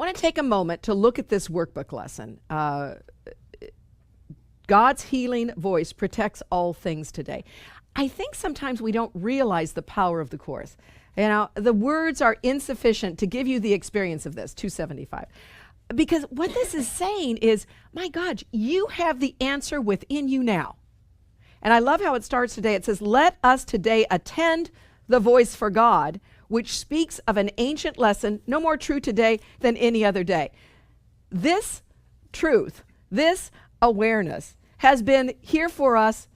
want to take a moment to look at this workbook lesson. God's healing voice protects all things today. I think sometimes we don't realize the power of the course. You know, the words are insufficient to give you the experience of this, 275. Because what this is saying is, my God, you have the answer within you now. And I love how it starts today. It says, let us today attend the voice for God, which speaks of an ancient lesson, no more true today than any other day. This truth, this awareness has been here for us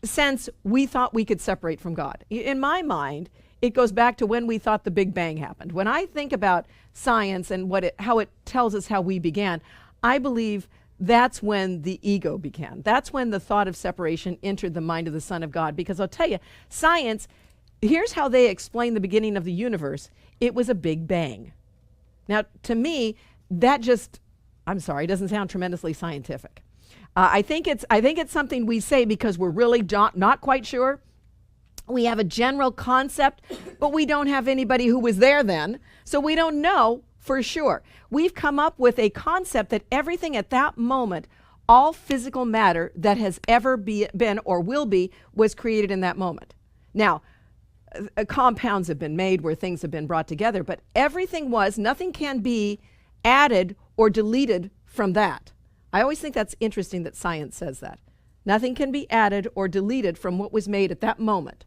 since we thought we could separate from God. In my mind, it goes back to when we thought the Big Bang happened. When I think about science and how it tells us how we began, I believe that's when the ego began. That's when the thought of separation entered the mind of the Son of God. Because I'll tell you, science, here's how they explain the beginning of the universe. It was a Big Bang. Now, to me, that just, I'm sorry, doesn't sound tremendously scientific. I think it's something we say because we're really not quite sure. We have a general concept, but we don't have anybody who was there then, so we don't know for sure. We've come up with a concept that everything at that moment, all physical matter that has ever been or will be, was created in that moment. Now, compounds have been made where things have been brought together, but everything was, nothing can be added or deleted from that. I always think that's interesting that science says that. Nothing can be added or deleted from what was made at that moment.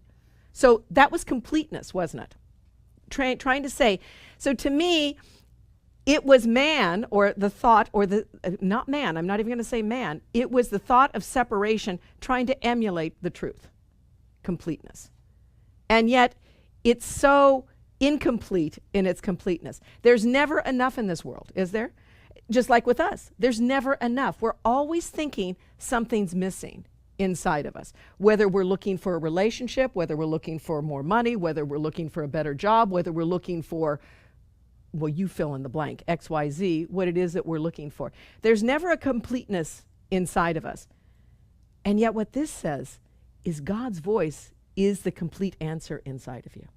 So that was completeness, wasn't it? Trying to say, so to me, it was man, or the thought, or not man, I'm not even going to say man, it was the thought of separation trying to emulate the truth, completeness. And yet, it's so incomplete in its completeness. There's never enough in this world, is there? Just like with us, there's never enough. We're always thinking something's missing inside of us. Whether we're looking for a relationship, whether we're looking for more money, whether we're looking for a better job, whether we're looking for, well, you fill in the blank, X, Y, Z, what it is that we're looking for. There's never a completeness inside of us. And yet what this says is God's voice is the complete answer inside of you.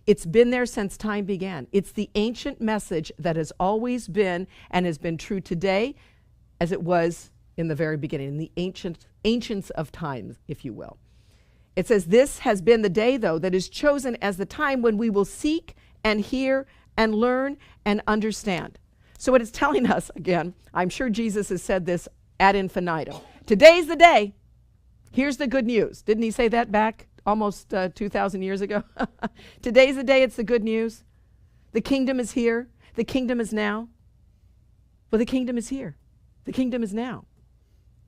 It's been there since time began. It's the ancient message that has always been and has been true today as it was in the very beginning, in the ancients of times, if you will. It says, this has been the day, though, that is chosen as the time when we will seek and hear and learn and understand. So what it's telling us, again, I'm sure Jesus has said this ad infinitum. Today's the day. Here's the good news. Didn't he say that back almost 2,000 years ago? Today's the day, it's the good news. The kingdom is here. The kingdom is now. Well, the kingdom is here. The kingdom is now.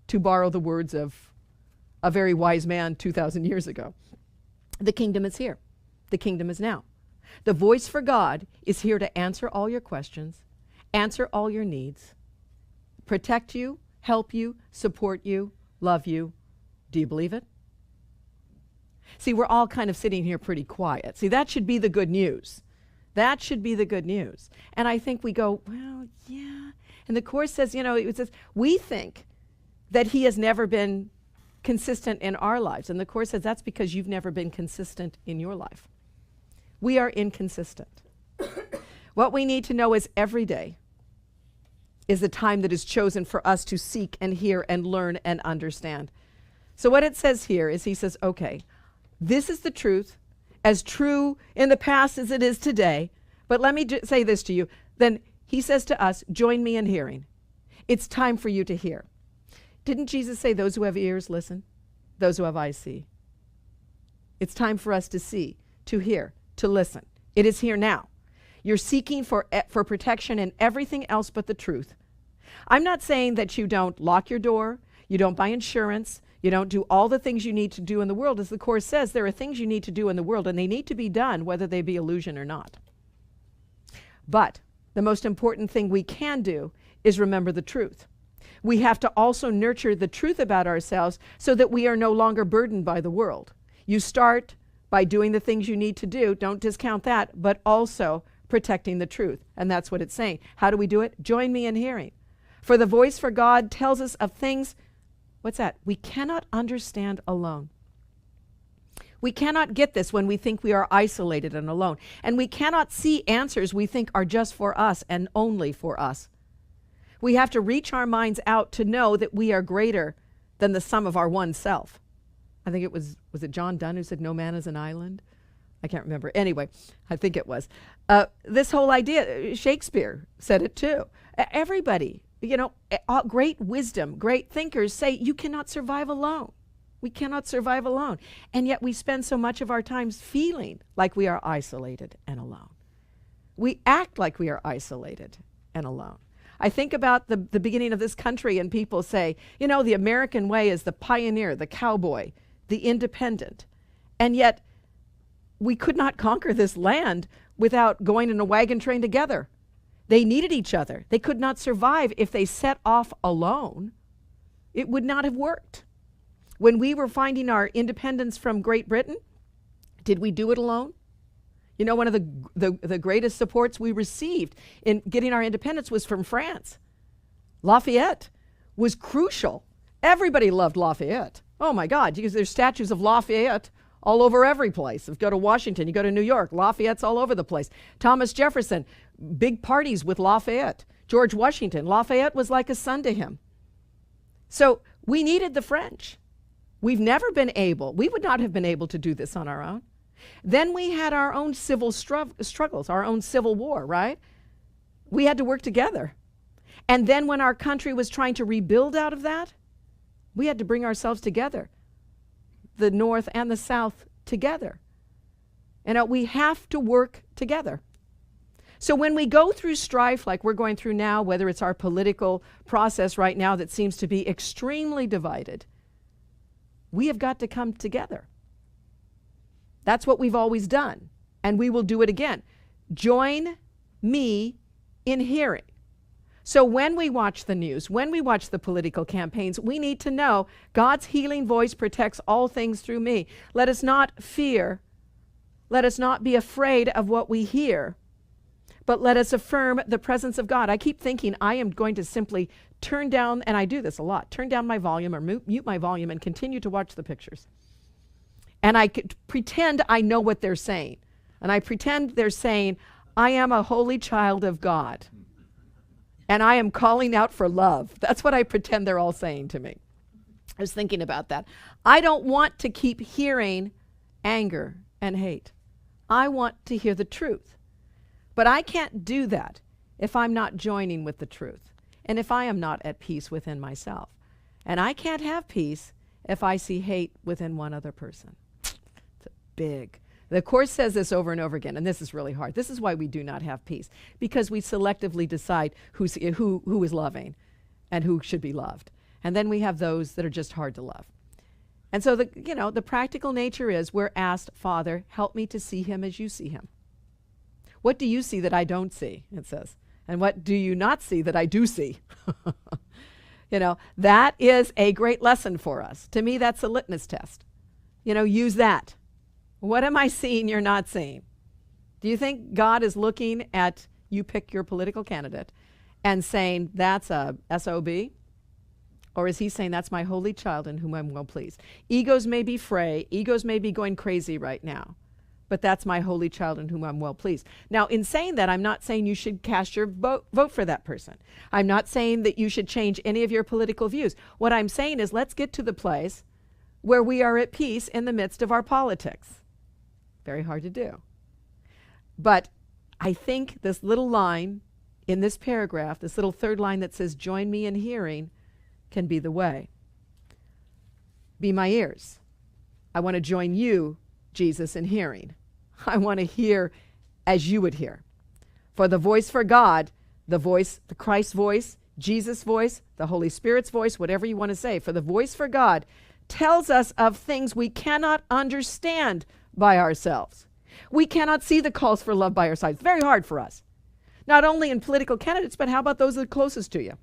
To borrow the words of a very wise man 2,000 years ago. The kingdom is here. The kingdom is now. The voice for God is here to answer all your questions, answer all your needs, protect you, help you, support you, love you. Do you believe it? See, we're all kind of sitting here pretty quiet. See, that should be the good news. That should be the good news. And I think we go, well, yeah. And the Course says, it says, we think that he has never been consistent in our lives. And the Course says that's because you've never been consistent in your life. We are inconsistent. What we need to know is every day is the time that is chosen for us to seek and hear and learn and understand. So what it says here is he says, okay, this is the truth, as true in the past as it is today. But let me say this to you. Then he says to us, join me in hearing. It's time for you to hear. Didn't Jesus say, those who have ears, listen? Those who have eyes, see. It's time for us to see, to hear, to listen. It is here now. You're seeking for protection in everything else but the truth. I'm not saying that you don't lock your door, you don't buy insurance, you don't do all the things you need to do in the world. As the Course says, there are things you need to do in the world, and they need to be done whether they be illusion or not. But the most important thing we can do is remember the truth. We have to also nurture the truth about ourselves so that we are no longer burdened by the world. You start by doing the things you need to do, don't discount that, but also protecting the truth. And that's what it's saying. How do we do it? Join me in hearing. For the voice for God tells us of things, what's that? We cannot understand alone. We cannot get this when we think we are isolated and alone. And we cannot see answers we think are just for us and only for us. We have to reach our minds out to know that we are greater than the sum of our one self. I think it was it John Donne who said, no man is an island? I can't remember. Anyway, I think it was. This whole idea, Shakespeare said it too. Everybody, great wisdom, great thinkers say you cannot survive alone. We cannot survive alone. And yet we spend so much of our times feeling like we are isolated and alone. We act like we are isolated and alone. I think about the beginning of this country, and people say, the American way is the pioneer, the cowboy, the independent. And yet we could not conquer this land without going in a wagon train together. They needed each other. They could not survive if they set off alone. It would not have worked. When we were finding our independence from Great Britain, did we do it alone? One of the greatest supports we received in getting our independence was from France. Lafayette was crucial. Everybody loved Lafayette. Oh my God, because there's statues of Lafayette all over every place. If you go to Washington, you go to New York, Lafayette's all over the place. Thomas Jefferson, big parties with Lafayette. George Washington, Lafayette was like a son to him. So we needed the French. We would not have been able to do this on our own. Then we had our own civil struggles, our own civil war, right? We had to work together. And then when our country was trying to rebuild out of that, we had to bring ourselves together, the North and the South together. We have to work together. So when we go through strife like we're going through now, whether it's our political process right now that seems to be extremely divided, we have got to come together. That's what we've always done, and we will do it again. Join me in hearing. So when we watch the news, when we watch the political campaigns, we need to know God's healing voice protects all things through me. Let us not fear. Let us not be afraid of what we hear, but let us affirm the presence of God. I keep thinking I am going to simply turn down, and I do this a lot, turn down my volume or mute my volume and continue to watch the pictures. And I could pretend I know what they're saying. And I pretend they're saying, I am a holy child of God. And I am calling out for love. That's what I pretend they're all saying to me. I was thinking about that. I don't want to keep hearing anger and hate. I want to hear the truth. But I can't do that if I'm not joining with the truth. And if I am not at peace within myself. And I can't have peace if I see hate within one other person. Big. The Course says this over and over again, and this is really hard. This is why we do not have peace, because we selectively decide who is loving and who should be loved. And then we have those that are just hard to love. And so the practical nature is we're asked, Father, help me to see him as you see him. What do you see that I don't see? It says. And what do you not see that I do see? That is a great lesson for us. To me, that's a litmus test. Use that. What am I seeing you're not seeing? Do you think God is looking at you pick your political candidate and saying that's a SOB? Or is he saying that's my holy child in whom I'm well pleased? Egos may be fray. Egos may be going crazy right now. But that's my holy child in whom I'm well pleased. Now, in saying that, I'm not saying you should cast your vote for that person. I'm not saying that you should change any of your political views. What I'm saying is let's get to the place where we are at peace in the midst of our politics. Very hard to do. But I think this little line in this paragraph, this little third line that says, join me in hearing, can be the way. Be my ears. I want to join you, Jesus, in hearing. I want to hear as you would hear. For the voice for God, the Christ's voice, Jesus' voice, the Holy Spirit's voice, whatever you want to say, for the voice for God tells us of things we cannot understand by ourselves. We cannot see the calls for love by our side. It's very hard for us. Not only in political candidates, but how about those that are closest to you?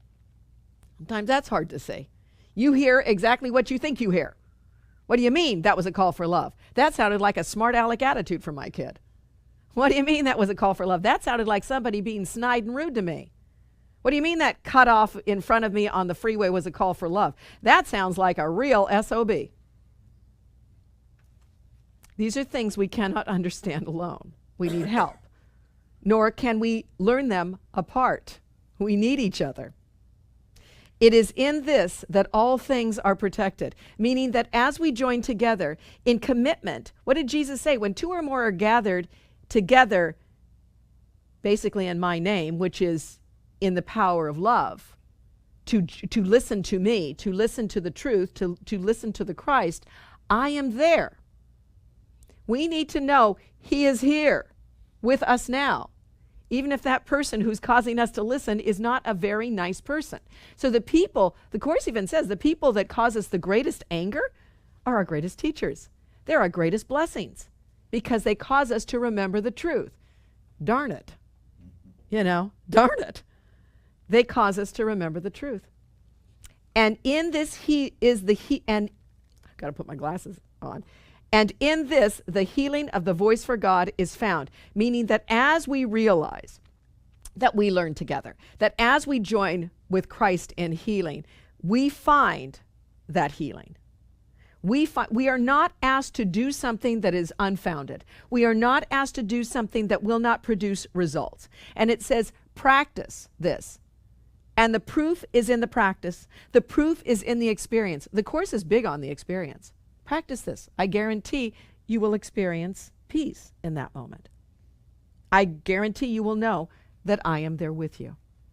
Sometimes that's hard to see. You hear exactly what you think you hear. What do you mean that was a call for love? That sounded like a smart aleck attitude from my kid. What do you mean that was a call for love? That sounded like somebody being snide and rude to me. What do you mean that cutoff in front of me on the freeway was a call for love? That sounds like a real SOB. These are things we cannot understand alone. We need help. Nor can we learn them apart. We need each other. It is in this that all things are protected, meaning that as we join together in commitment, what did Jesus say? When two or more are gathered together, basically in my name, which is in the power of love, to listen to me, to listen to the truth, to listen to the Christ, I am there. We need to know he is here with us now, even if that person who's causing us to listen is not a very nice person. So the people, the Course even says, the people that cause us the greatest anger are our greatest teachers. They're our greatest blessings because they cause us to remember the truth. Darn it. Darn it. They cause us to remember the truth. And in this and I've got to put my glasses on. And in this, the healing of the voice for God is found, meaning that as we realize that we learn together, that as we join with Christ in healing, we find that healing. We are not asked to do something that is unfounded. We are not asked to do something that will not produce results. And it says, practice this. And the proof is in the practice. The proof is in the experience. The Course is big on the experience. Practice this. I guarantee you will experience peace in that moment. I guarantee you will know that I am there with you.